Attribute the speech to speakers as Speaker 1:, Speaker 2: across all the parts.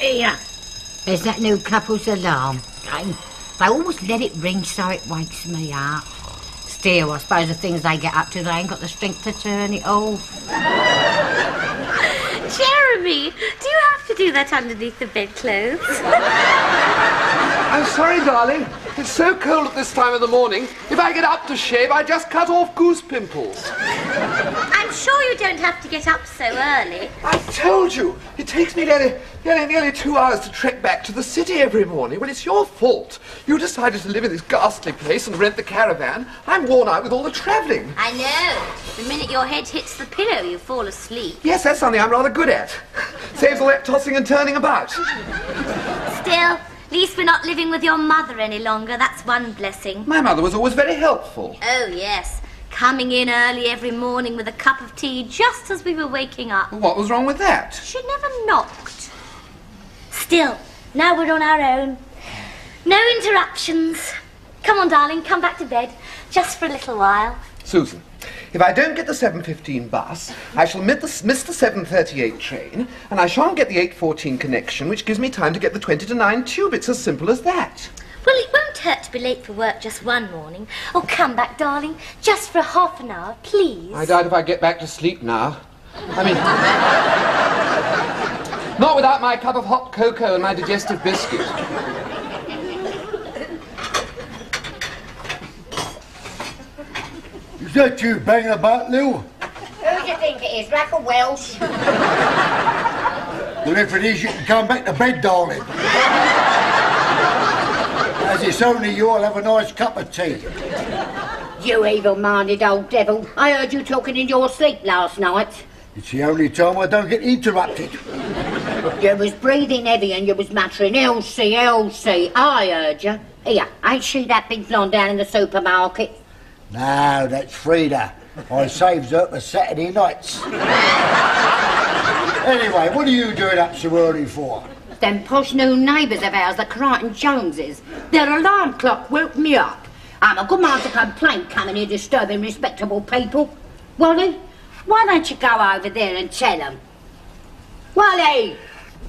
Speaker 1: Here, there's that new couple's alarm. They always let it ring so it wakes me up. Still, I suppose the things they get up to, they ain't got the strength to turn it off.
Speaker 2: Jeremy, do you have to do that underneath the bedclothes?
Speaker 3: I'm sorry, darling. It's so cold at this time of the morning. If I get up to shave, I just cut off goose pimples.
Speaker 2: I'm sure you don't have to get up so early.
Speaker 3: I told you. It takes me nearly 2 hours to trek back to the city every morning. Well, it's your fault. You decided to live in this ghastly place and rent the caravan. I'm worn out with all the travelling.
Speaker 2: I know. The minute your head hits the pillow, you fall asleep.
Speaker 3: Yes, that's something I'm rather good at. Saves all that tossing and turning about.
Speaker 2: Still, at least we're not living with your mother any longer. That's one blessing.
Speaker 3: My mother was always very helpful.
Speaker 2: Oh, yes. Coming in early every morning with a cup of tea just as we were waking up.
Speaker 3: What was wrong with that?
Speaker 2: She never knocked. Still, now we're on our own. No interruptions. Come on, darling, come back to bed. Just for a little while.
Speaker 3: Susan, if I don't get the 7:15 bus, I shall miss the 7:38 train, and I shan't get the 8:14 connection, which gives me time to get the 20 to 9 tube. It's as simple as that.
Speaker 2: Well, it won't hurt to be late for work just one morning. Oh, come back, darling. Just for half an hour, please.
Speaker 3: I doubt if I get back to sleep now. I mean, not without my cup of hot cocoa and my digestive biscuit.
Speaker 4: Is that you banging about, Lou?
Speaker 1: Who do you think it is, Rack or Welsh?
Speaker 4: Well, if it is, you can come back to bed, darling. As it's only you, I'll have a nice cup of tea.
Speaker 1: You evil-minded old devil. I heard you talking in your sleep last night.
Speaker 4: It's the only time I don't get interrupted.
Speaker 1: You was breathing heavy and you was muttering, Elsie, Elsie. I heard you. Here, ain't she that big blonde down in the supermarket?
Speaker 4: No, that's Frida. I saves her for Saturday nights. Anyway, what are you doing up so early for?
Speaker 1: Them posh new neighbours of ours, the Crichton Joneses. Their alarm clock woke me up. I'm a good man to complain coming here disturbing respectable people. Wally, why don't you go over there and tell them? Wally!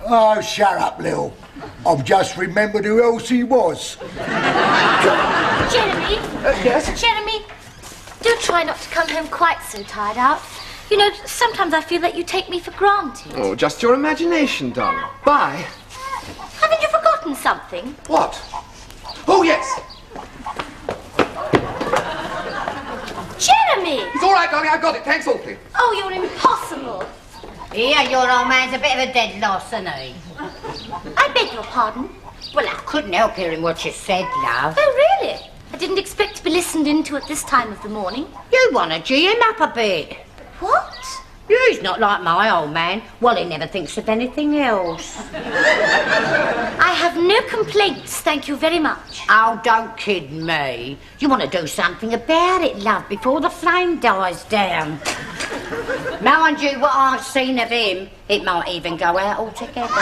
Speaker 4: Oh, shut up, Lil. I've just remembered who else he was.
Speaker 2: Jeremy?
Speaker 3: Yes?
Speaker 2: Jeremy, do try not to come home quite so tired out. You know, sometimes I feel that you take me for granted.
Speaker 3: Oh, just your imagination, darling. Bye.
Speaker 2: Haven't you forgotten something?
Speaker 3: What? Oh, yes.
Speaker 2: Jeremy!
Speaker 3: It's all right, darling. I got it. Thanks awfully.
Speaker 2: Oh, you're impossible.
Speaker 1: Yeah, your old man's a bit of a dead loss, isn't he?
Speaker 2: I beg your pardon.
Speaker 1: Well, I couldn't help hearing what you said, love.
Speaker 2: Oh, really? I didn't expect to be listened into at this time of the morning.
Speaker 1: You want to gee him up a bit.
Speaker 2: What?
Speaker 1: He's not like my old man. Well, he never thinks of anything else.
Speaker 2: I have no complaints, thank you very much.
Speaker 1: Oh, don't kid me. You want to do something about it, love, before the flame dies down. Mind you, what I've seen of him, it might even go out altogether.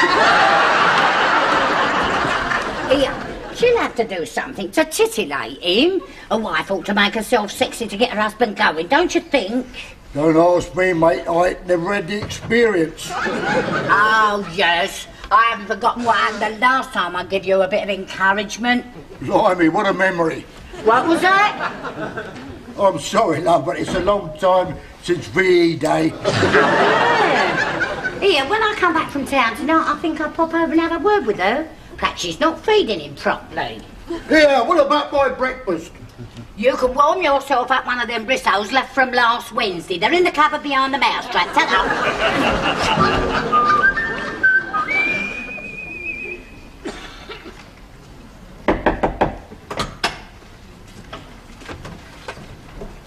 Speaker 1: Here, she'll have to do something to titillate him. A wife ought to make herself sexy to get her husband going, don't you think?
Speaker 4: Don't ask me, mate. I ain't never had the experience.
Speaker 1: Oh, yes. I haven't forgotten what happened the last time I gave you a bit of encouragement.
Speaker 4: Blimey, what a memory.
Speaker 1: What was that?
Speaker 4: I'm sorry, love, but it's a long time since VE Day.
Speaker 1: Yeah. Here, when I come back from town tonight, I think I'll pop over and have a word with her. Perhaps she's not feeding him properly.
Speaker 4: Yeah, what about my breakfast?
Speaker 1: You can warm yourself up one of them Briscoes left from last Wednesday. They're in the cupboard behind the mousetrap. Ta-ta.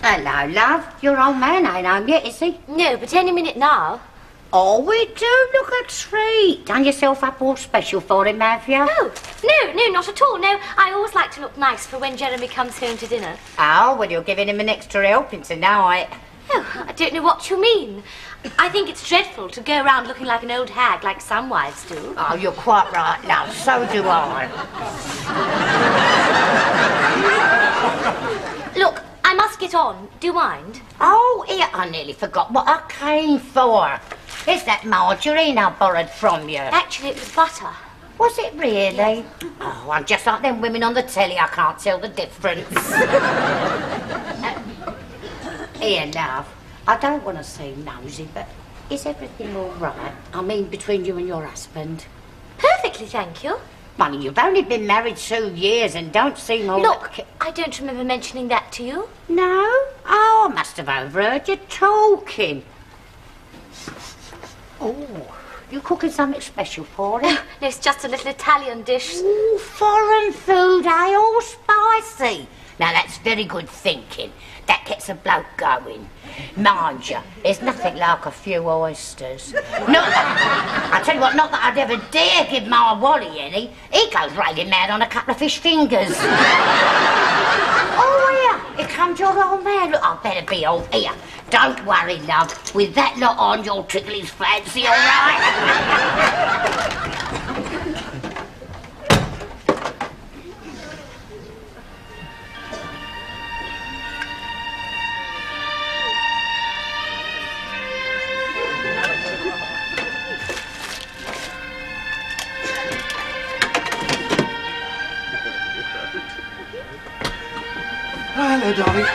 Speaker 1: Hello, love. Your old man ain't home yet, is he?
Speaker 2: No, but any minute now.
Speaker 1: Oh, we do look a treat. Done yourself up all special for him, have you?
Speaker 2: No, not at all. No, I always like to look nice for when Jeremy comes home to dinner.
Speaker 1: Oh, well, you're giving him an extra helping tonight.
Speaker 2: Oh, I don't know what you mean. I think it's dreadful to go around looking like an old hag like some wives do.
Speaker 1: Oh, you're quite right, love. So do I.
Speaker 2: Look, I must get on. Do you mind?
Speaker 1: Oh, here, I nearly forgot what I came for. It's that margarine I borrowed from you.
Speaker 2: Actually, it was butter.
Speaker 1: Was it really? Oh, I'm just like them women on the telly. I can't tell the difference. Here, love. I don't want to seem nosy, but is everything all right? I mean, between you and your husband?
Speaker 2: Perfectly, thank you.
Speaker 1: Money, you've only been married 2 years and don't seem all...
Speaker 2: Look, I don't remember mentioning that to you.
Speaker 1: No? Oh, I must have overheard you talking. Oh, you cooking something special for him?
Speaker 2: No, it's just a little Italian dish.
Speaker 1: Ooh, foreign food, eh? All spicy. Now, that's very good thinking. That gets a bloke going. Mind you, there's nothing like a few oysters. I tell you what, not that I'd ever dare give my Wally any. He goes raving mad on a couple of fish fingers. Oh, here comes your old man. Look, I better be old. Here, don't worry, love. With that lot on, you'll tickle his fancy, all right?
Speaker 3: Hello, darling.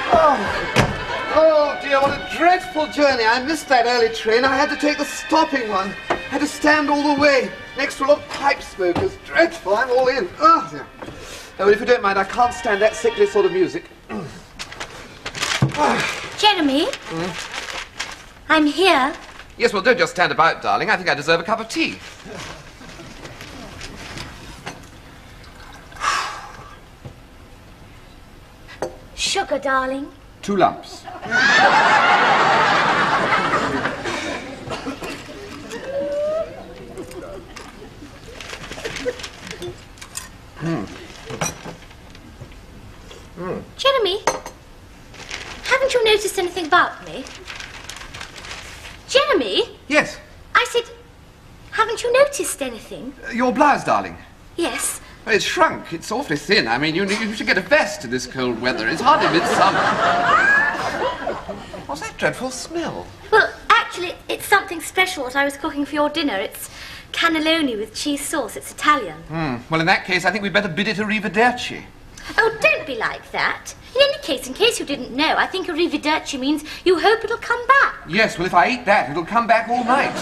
Speaker 3: Oh, dear, what a dreadful journey. I missed that early train. I had to take the stopping one. I had to stand all the way next to a lot of pipe smokers. Dreadful. I'm all in. Oh, dear. Well, if you don't mind, I can't stand that sickly sort of music.
Speaker 2: Jeremy? I'm here.
Speaker 3: Yes, well, don't just stand about, darling. I think I deserve a cup of tea.
Speaker 2: Sugar, darling.
Speaker 3: 2 lumps.
Speaker 2: Jeremy, haven't you noticed anything about me? Jeremy?
Speaker 3: Yes.
Speaker 2: I said, haven't you noticed anything?
Speaker 3: Your blouse, darling.
Speaker 2: Yes.
Speaker 3: Well, it's shrunk. It's awfully thin. I mean, you should get a vest in this cold weather. It's hardly midsummer. What's that dreadful smell?
Speaker 2: Well, actually, it's something special what I was cooking for your dinner. It's cannelloni with cheese sauce. It's Italian.
Speaker 3: Well, in that case, I think we'd better bid it arrivederci.
Speaker 2: Oh, don't be like that. In case you didn't know, I think arrivederci means you hope it'll come back.
Speaker 3: Yes, well, if I eat that, it'll come back all night.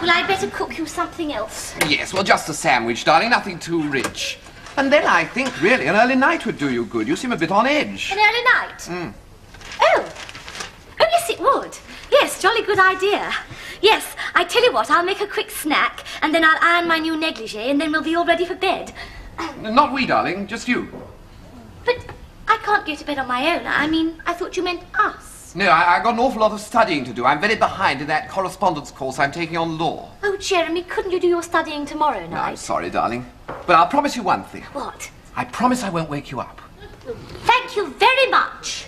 Speaker 2: Well, I'd better cook you something else.
Speaker 3: Yes, well, just a sandwich, darling, nothing too rich. And then I think, really, an early night would do you good. You seem a bit on edge.
Speaker 2: An early night? Oh, yes, it would. Yes, jolly good idea. Yes, I tell you what, I'll make a quick snack, and then I'll iron my new negligee, and then we'll be all ready for bed.
Speaker 3: Not we, darling, just you.
Speaker 2: But I can't go to bed on my own. I mean, I thought you meant us.
Speaker 3: No, I got an awful lot of studying to do. I'm very behind in that correspondence course I'm taking on law.
Speaker 2: Oh, Jeremy, couldn't you do your studying tomorrow night?
Speaker 3: No, I'm sorry, darling. But I'll promise you one thing.
Speaker 2: What?
Speaker 3: I promise I won't wake you up.
Speaker 2: Thank you very much.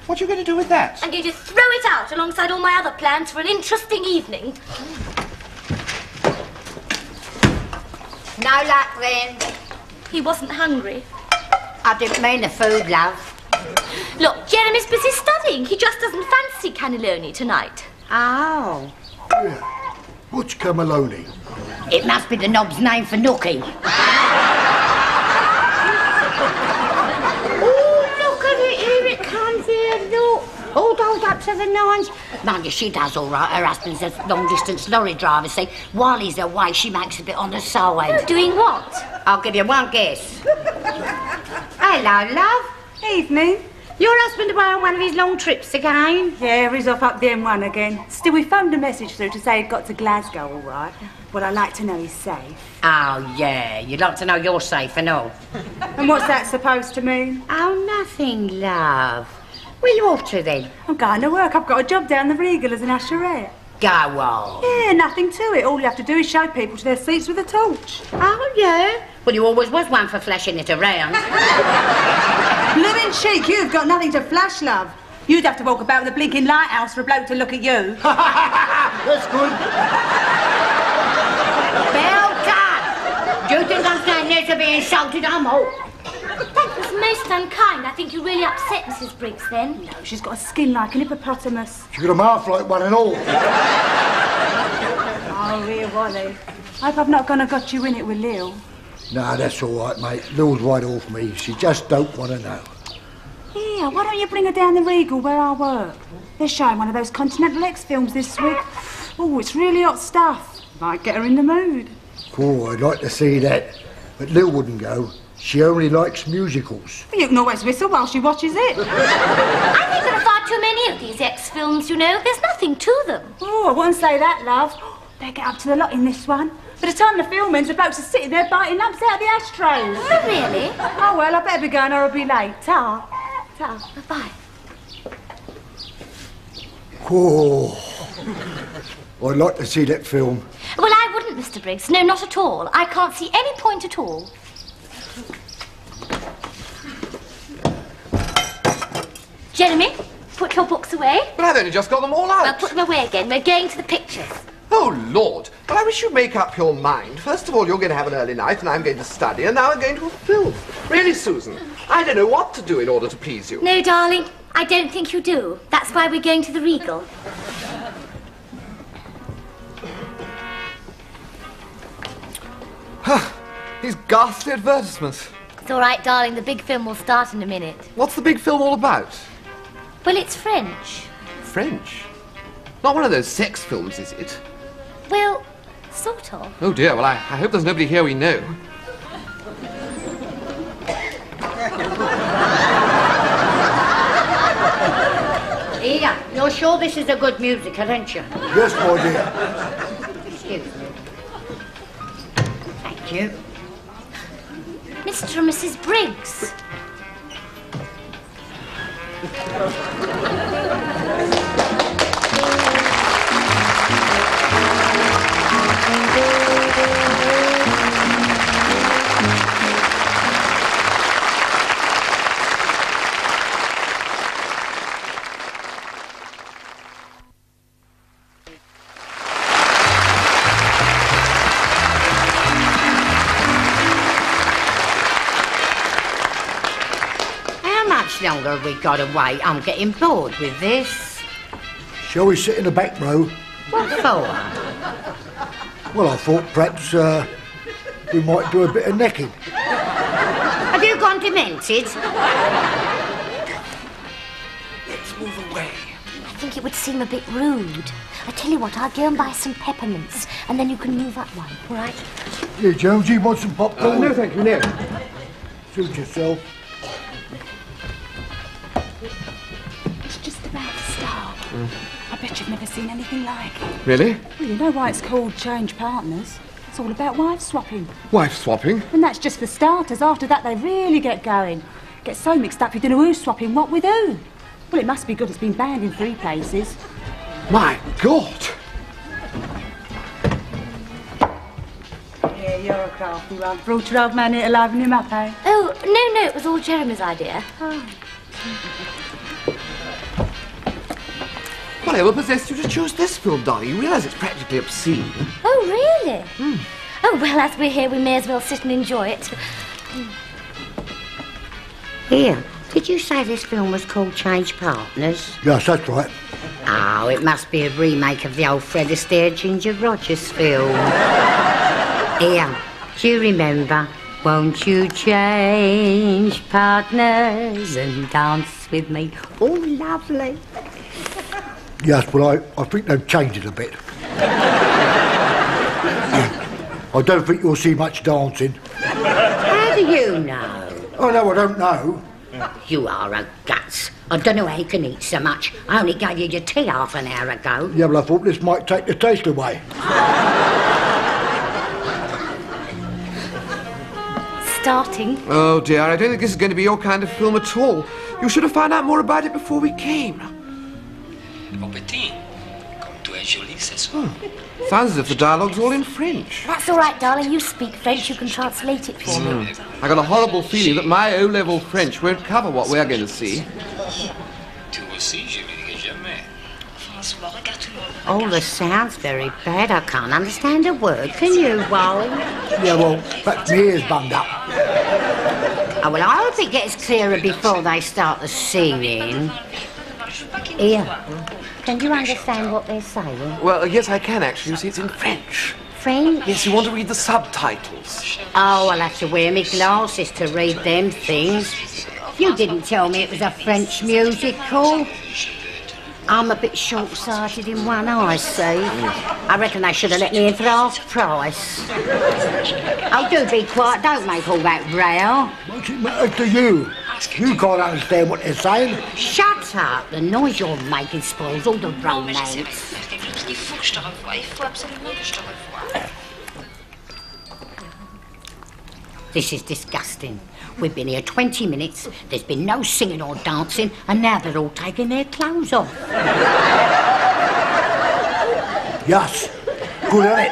Speaker 3: What are you going to do with that?
Speaker 2: I'm going to throw it out alongside all my other plans for an interesting evening.
Speaker 1: No luck then.
Speaker 2: He wasn't hungry.
Speaker 1: I didn't mean the food, love.
Speaker 2: Look, Jeremy's busy studying. He just doesn't fancy cannelloni tonight.
Speaker 1: Oh.
Speaker 4: What's cannelloni?
Speaker 1: It must be the knob's name for Nookie. Oh, look at it. Here it comes here, look. All dolled up to the nines. Mind you, she does all right. Her husband's a long-distance lorry driver, see. While he's away, she makes a bit on the side.
Speaker 2: Doing what?
Speaker 1: I'll give you one guess. Hello, love.
Speaker 5: Evening.
Speaker 1: Your husband away on one of his long trips again?
Speaker 5: Yeah, he's off up the M1 again. Still, we phoned a message through to say he'd got to Glasgow all right. Well, I'd like to know he's safe.
Speaker 1: Oh, yeah. You'd like to know you're safe and all.
Speaker 5: And what's that supposed to mean?
Speaker 1: Oh, nothing, love. Where you off to, then?
Speaker 5: I'm going to work. I've got a job down the Regal as an usherette.
Speaker 1: Go on.
Speaker 5: Yeah, nothing to it. All you have to do is show people to their seats with a torch.
Speaker 1: Oh, yeah? Well, you always was one for flashing it around.
Speaker 5: Blooming cheek, you've got nothing to flash, love. You'd have to walk about with a blinking lighthouse for a bloke to look at you.
Speaker 4: That's good.
Speaker 1: Belter! Do you think I'm standing there to be insulted? I'm all.
Speaker 2: That was most unkind. I think you really upset Mrs. Briggs then.
Speaker 5: No, she's got a skin like an hippopotamus.
Speaker 4: She's got a mouth like one and all.
Speaker 5: Oh, here, Wally. I hope I've not gone and got you in it with Lil.
Speaker 4: Nah, that's all right, mate. Lil's right off me. She just don't want to know.
Speaker 5: Yeah, why don't you bring her down the Regal where I work? They're showing one of those Continental X films this week. Oh, it's really hot stuff. Might get her in the mood.
Speaker 4: Cool, I'd like to see that. But Lil wouldn't go. She only likes musicals.
Speaker 5: Well, you can always whistle while she watches it.
Speaker 2: I think there are far too many of these X films, you know. There's nothing to them.
Speaker 5: Oh, I wouldn't say that, love. They get up to the lot in this one. By the time the film ends, the blokes are sitting there biting lumps out of the ashtrays.
Speaker 2: Oh, really?
Speaker 5: Oh, well, I better be going or I'll be late. Ta.
Speaker 2: Ta. Bye-bye.
Speaker 4: Oh, I'd like to see that film.
Speaker 2: Well, I wouldn't, Mr. Briggs. No, not at all. I can't see any point at all. Jeremy, put your books away.
Speaker 3: But I've only just got them all out.
Speaker 2: Well, put them away again. We're going to the pictures.
Speaker 3: Oh, Lord. Well, I wish you'd make up your mind. First of all, you're going to have an early night, and I'm going to study, and now I'm going to a film. Really, Susan, I don't know what to do in order to please you.
Speaker 2: No, darling, I don't think you do. That's why we're going to the Regal.
Speaker 3: These ghastly advertisements.
Speaker 2: It's all right, darling. The big film will start in a minute.
Speaker 3: What's the big film all about?
Speaker 2: Well, it's French.
Speaker 3: French? Not one of those sex films, is it?
Speaker 2: Well, sort of.
Speaker 3: Oh, dear. Well, I hope there's nobody here we know.
Speaker 1: Here, you're sure this is a good musical, aren't you?
Speaker 4: Yes, my dear.
Speaker 1: Excuse me. Thank you.
Speaker 2: Mr. and Mrs. Briggs.
Speaker 1: How longer have we got to wait? I'm getting bored with this.
Speaker 4: Shall we sit in the back row?
Speaker 1: What for?
Speaker 4: Well, I thought perhaps we might do a bit of necking.
Speaker 1: Have you gone demented?
Speaker 3: Let's move away.
Speaker 2: I think it would seem a bit rude. I tell you what, I'll go and buy some peppermints, and then you can move up one, all right?
Speaker 4: Yeah, Jonesy, you want some popcorn?
Speaker 3: No, thank you, no.
Speaker 4: Suit yourself.
Speaker 5: It's just about to start. I bet you've never seen anything like it.
Speaker 3: Really?
Speaker 5: Well, you know why it's called Change Partners? It's all about wife swapping.
Speaker 3: Wife swapping?
Speaker 5: And that's just for starters. After that, they really get going. Get so mixed up you don't know who's swapping what with who. Well, it must be good it's been banned in 3 places.
Speaker 3: My God!
Speaker 5: Yeah, you're a crafty one. Brought your old man here to liven him up, eh?
Speaker 2: Oh, no, it was all Jeremy's idea.
Speaker 3: Whatever possessed you to choose this film, darling? You realise it's practically obscene.
Speaker 2: Oh, really? Oh, well, as we're here, we may as well sit and enjoy it.
Speaker 1: Here, did you say this film was called Change Partners?
Speaker 4: Yes, that's right.
Speaker 1: Oh, it must be a remake of the old Fred Astaire Ginger Rogers film. Here, do you remember? Won't you change partners and dance with me? Oh, lovely.
Speaker 4: Yes, well, I think they've changed it a bit. I don't think you'll see much dancing.
Speaker 1: How do you know?
Speaker 4: Oh, no, I don't know.
Speaker 1: You are a guts. I don't know how you can eat so much. I only gave you your tea half an hour ago.
Speaker 4: Yeah, well, I thought this might take the taste away.
Speaker 2: Starting.
Speaker 3: Oh, dear, I don't think this is going to be your kind of film at all. You should have found out more about it before we came.
Speaker 6: Mon petit, comme tu es jolie ce soir.
Speaker 3: Sounds as if the dialogue's all in French.
Speaker 2: That's all right, darling. You speak French. You can translate it for me.
Speaker 3: I got a horrible feeling that my O-level French won't cover what we're going to see.
Speaker 6: Tu aussi, je me dirai jamais.
Speaker 1: Oh, the sound's very bad. I can't understand a word. Can you, Wally?
Speaker 4: Yeah, well, perhaps my ears bunged up.
Speaker 1: Oh, well, I hope it gets clearer before they start the singing. Here, can you understand what they're saying?
Speaker 3: Well, yes, I can, actually. You see, it's in French.
Speaker 1: French?
Speaker 3: Yes, you want to read the subtitles.
Speaker 1: Oh, I'll have to wear my glasses to read them things. You didn't tell me it was a French musical. I'm a bit short-sighted in one eye, see? I reckon they should have let me in for half price. Oh, do be quiet. Don't make all that row.
Speaker 4: What's it matter to you? You can't understand what they're saying.
Speaker 1: Shut up. The noise you're making spoils all the romance. This is disgusting. We've been here 20 minutes, there's been no singing or dancing, and now they're all taking their clothes off.
Speaker 4: Yes, good at it.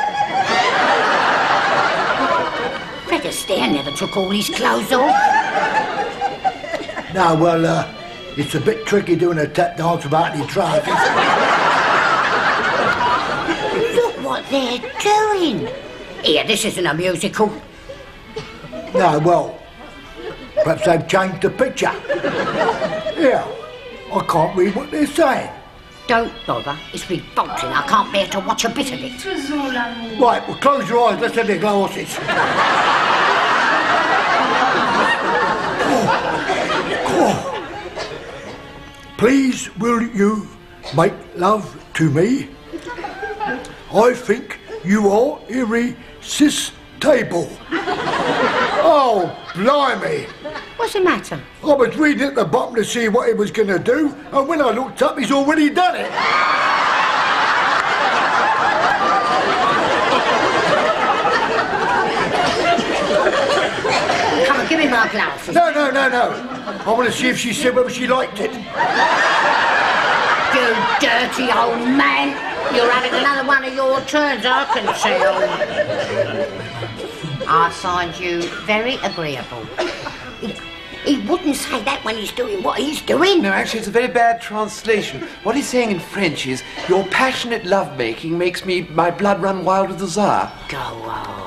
Speaker 1: Fred Astaire never took all his clothes off.
Speaker 4: No, well, it's a bit tricky doing a tap dance without any trousers.
Speaker 1: Look what they're doing. Here, this isn't a musical.
Speaker 4: No, well, perhaps they've changed the picture. Yeah, I can't read what they're saying.
Speaker 1: Don't bother, it's revolting. I can't bear to watch a bit of it.
Speaker 4: Right, well, close your eyes, let's have your glasses. Please, will you make love to me? I think you are irresistible. Oh, blimey.
Speaker 1: What's the matter?
Speaker 4: I was reading at the bottom to see what he was going to do, and when I looked up, he's already done it.
Speaker 1: Come on, give me my glasses.
Speaker 4: No. I want to see if she said whether she liked it.
Speaker 1: You dirty old man. You're having another one of your turns, I can tell. I find you very agreeable. He wouldn't say that when he's doing what he's doing.
Speaker 3: No, actually, it's a very bad translation. What he's saying in French is, your passionate lovemaking makes my blood run wild with desire.
Speaker 1: Go on.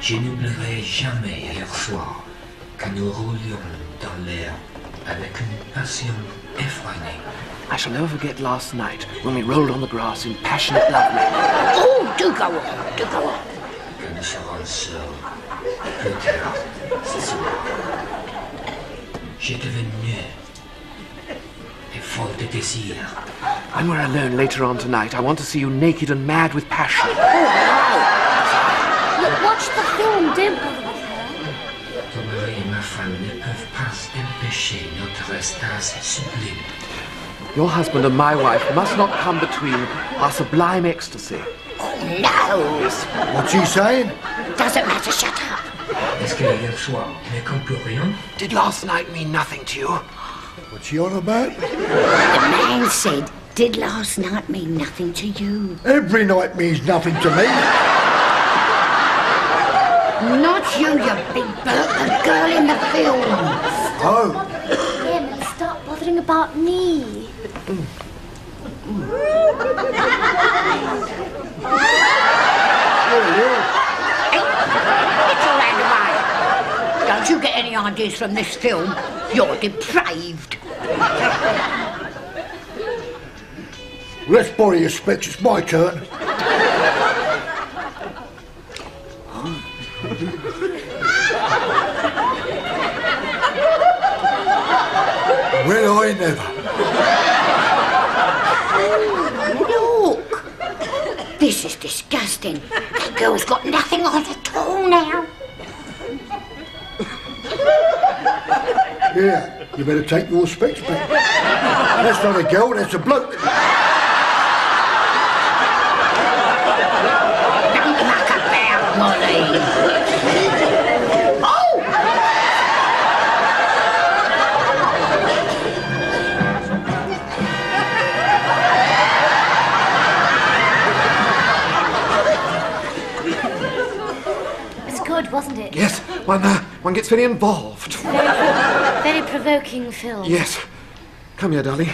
Speaker 6: Je n'oublierai jamais hier soir que nous roulions dans l'air avec une passion effroyée.
Speaker 3: I shall never forget last night when we rolled on the grass in passionate lovemaking.
Speaker 1: Oh, do go on.
Speaker 6: Que nous serons seuls, plus tard, ce soir. J'ai devenu et folle de désir.
Speaker 3: When we're alone later on tonight, I want to see you naked and mad with passion.
Speaker 2: Look, watch the film, don't bother with her.
Speaker 6: Ton mari et ma femme ne peuvent pas empêcher notre extase sublime.
Speaker 3: Your husband and my wife must not come between our sublime ecstasy.
Speaker 1: No.
Speaker 4: What's he saying?
Speaker 1: Doesn't matter, shut up.
Speaker 6: Est-ce que hier soir ne compte plus rien?
Speaker 3: Did last night mean nothing to you?
Speaker 4: What's he on about?
Speaker 1: The man said, did last night mean nothing to you?
Speaker 4: Every night means nothing to me.
Speaker 1: Not you, you big burp, the girl in the film.
Speaker 4: Oh.
Speaker 2: Him and stop bothering about me.
Speaker 1: Hey, get your hand away. Don't you get any ideas from this film. You're depraved.
Speaker 4: Let's borrow your specs, it's my turn. Well, I never.
Speaker 1: Look. This is disgusting. That girl's got nothing on at all now.
Speaker 4: Yeah, you better take your specs back. That's not a girl, that's a bloke.
Speaker 1: Don't muck about, Molly.
Speaker 2: Good, wasn't it?
Speaker 3: Yes, one gets very involved.
Speaker 2: Very provoking film.
Speaker 3: Yes. Come here, darling.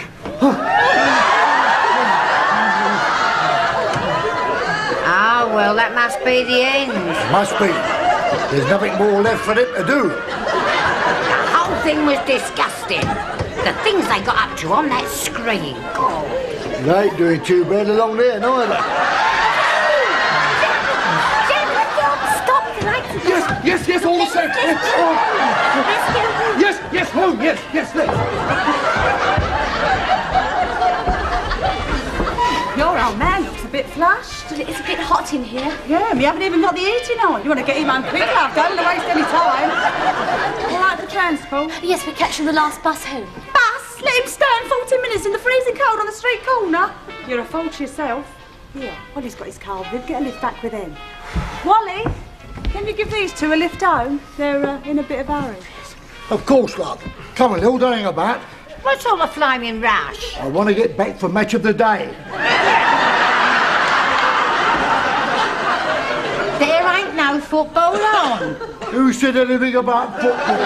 Speaker 1: Ah, well, that must be the end.
Speaker 4: Must be. There's nothing more left for them to do.
Speaker 1: The whole thing was disgusting. The things they got up to on that screen. God.
Speaker 4: They ain't doing too bad along there, neither.
Speaker 2: Stop the lights.
Speaker 3: Yes, all the same. Yes, home, yes, let's.
Speaker 5: Your old man looks a bit flushed.
Speaker 2: It's a bit hot in here.
Speaker 5: Yeah, and we haven't even got the heating on. You want to get him home quick, love. Don't want to waste any time. All right for transport?
Speaker 2: Yes, we're catching the last bus home.
Speaker 5: Bus? Let him stand 40 minutes in the freezing cold on the street corner. You're a fool to yourself. Here, Wally's got his car with. Get a lift back with him. Wally, can you give these two a lift home? They're in a bit of a hurry.
Speaker 4: Of course, love. Come on, Lil, don't hang about.
Speaker 1: What sort of flaming rush?
Speaker 4: I want to get back for match of the day.
Speaker 1: There ain't no football on.
Speaker 4: Who said anything about football?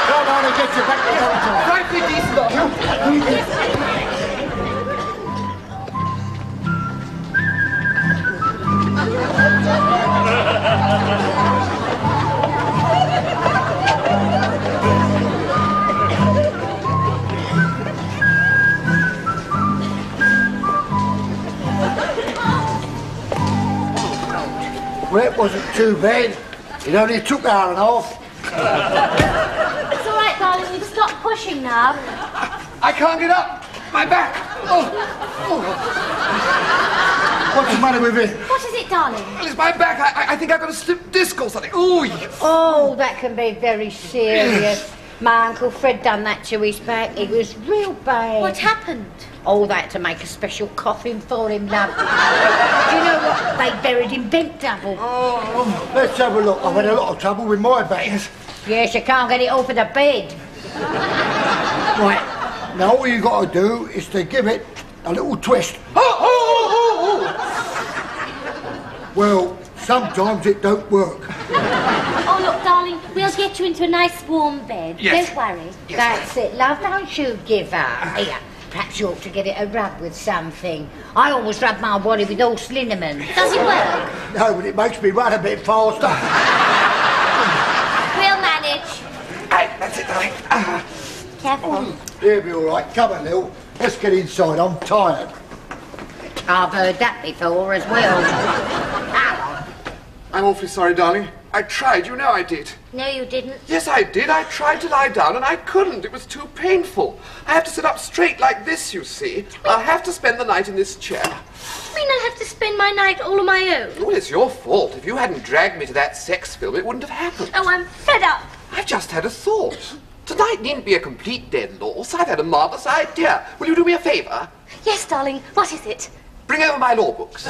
Speaker 4: Come on and get you back to home.
Speaker 3: Right, decent.
Speaker 4: Well, it wasn't too bad. It only took an hour and a half.
Speaker 2: It's all right, darling. We've stopped pushing now.
Speaker 3: I can't get up. My back.
Speaker 4: What's the matter with it?
Speaker 2: What is it, darling?
Speaker 3: Well, it's my back. I think I've got a slip disc or something. Ooh.
Speaker 1: Oh, that can be very serious. My Uncle Fred done that to his back. It was real bad.
Speaker 2: What happened?
Speaker 1: Oh, they had to make a special coffin for him, love. Do you know what? They buried him bent double.
Speaker 4: Oh, let's have a look. I've had a lot of trouble with my back.
Speaker 1: Yes, you can't get it off of the bed.
Speaker 4: Right, now all you got to do is to give it a little twist. Well, sometimes it don't work.
Speaker 2: Oh, look, darling, we'll get you into a nice warm bed.
Speaker 3: Yes.
Speaker 2: Don't worry.
Speaker 1: That's it, love. Don't you give up. Here, perhaps you ought to give it a rub with something. I always rub my body with horse liniment.
Speaker 2: Does it work?
Speaker 4: No, but it makes me run a bit faster.
Speaker 2: We'll manage.
Speaker 3: Right, that's it, darling.
Speaker 2: Careful.
Speaker 4: He'll be all right. Come on, Lil. Let's get inside. I'm tired.
Speaker 1: I've heard that before as well.
Speaker 3: I'm awfully sorry, darling. I tried, you know I did.
Speaker 2: No, you didn't.
Speaker 3: Yes, I did. I tried to lie down and I couldn't. It was too painful. I have to sit up straight like this, you see. I'll have to spend the night in this chair.
Speaker 2: You mean I'll have to spend my night all on my own?
Speaker 3: Well, it's your fault. If you hadn't dragged me to that sex film, it wouldn't have happened.
Speaker 2: Oh, I'm fed up.
Speaker 3: I've just had a thought. Tonight needn't be a complete dead loss. I've had a marvellous idea. Will you do me a favour?
Speaker 2: Yes, darling. What is it?
Speaker 3: Bring over my law books.